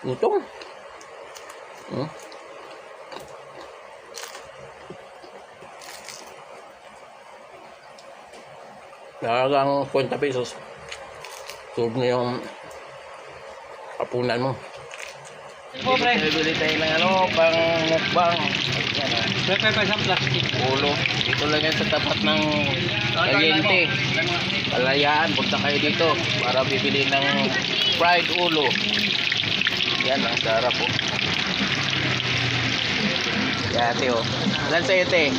Lutong. Talagang 40 pesos. Tulog na yung hapunan mo. Bili tayo ng pang mukbang. Yan o. Pwede pa isang plastic. Ulo. Dito lang yan sa tapat ng Caliente. Palayaan, punta kayo dito para bibili ng fried ulo. Yan, ang sarap po. Yan, ate o. Ilan sa'yo, ate?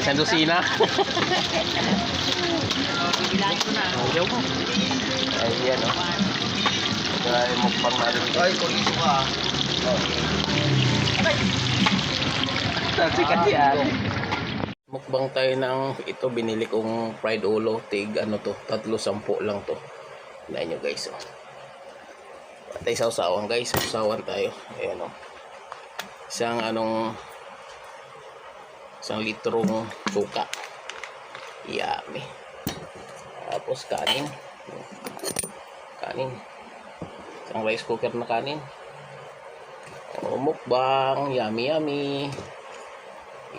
Isang dosina? Bibilahin ko na. Ayaw mo. Ayan o. Kaya mukbang natin. Ay, kuliso ka. Sikat yan. Mukbang tayo ng ito, binili kong fried ulo. Tig ano to, 3.10 lang to. Tignan nyo guys o. Patay sa usawan guys, usawan tayo. Ayan o. Isang litrong suka. Yummy. Tapos kanin. Isang rice cooker na kanin. Mukbang. Yummy yummy.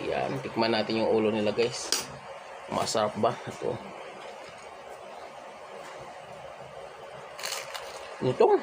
Yan. Tikman natin yung ulo nila guys. Masarap ba? Ito. Lutong.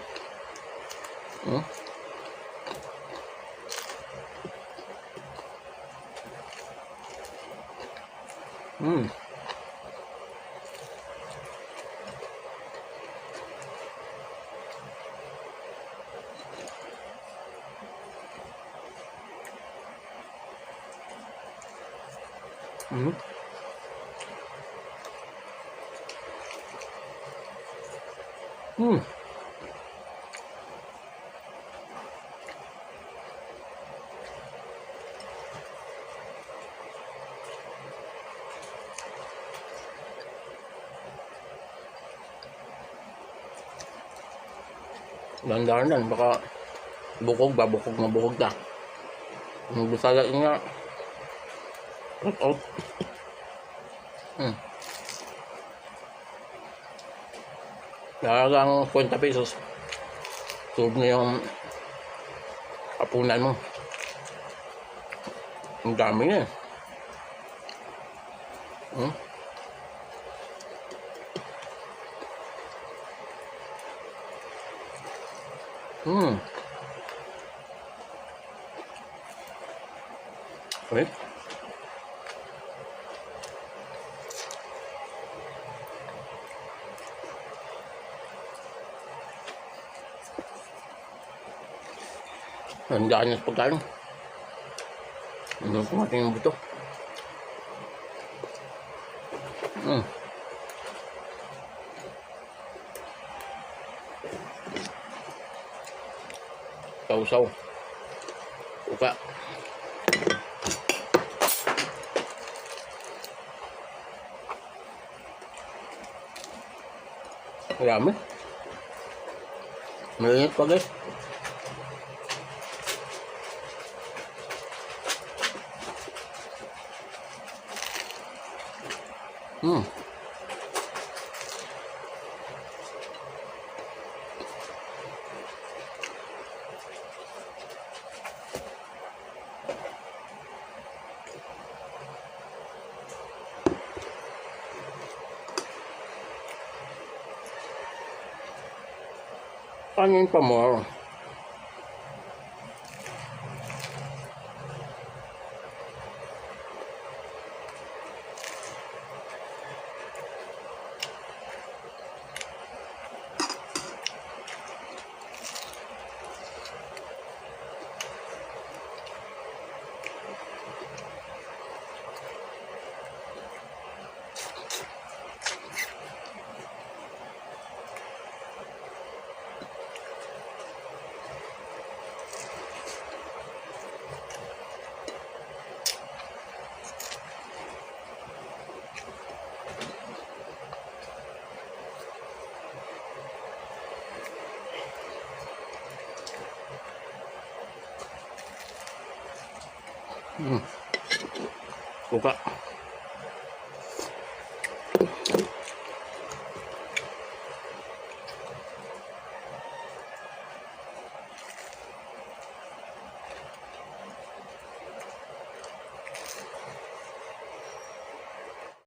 Dandanan, baka bukog na magbusala nga out. Talagang 40 pesos. Tulog na yung hapunan mo. Ang dami na Okay. Ang daan niya sa pagkain. Ano kumating yung buto. Sausaw. Suka. Marami. Mainit pa guys. Kanin pa mo. Buka.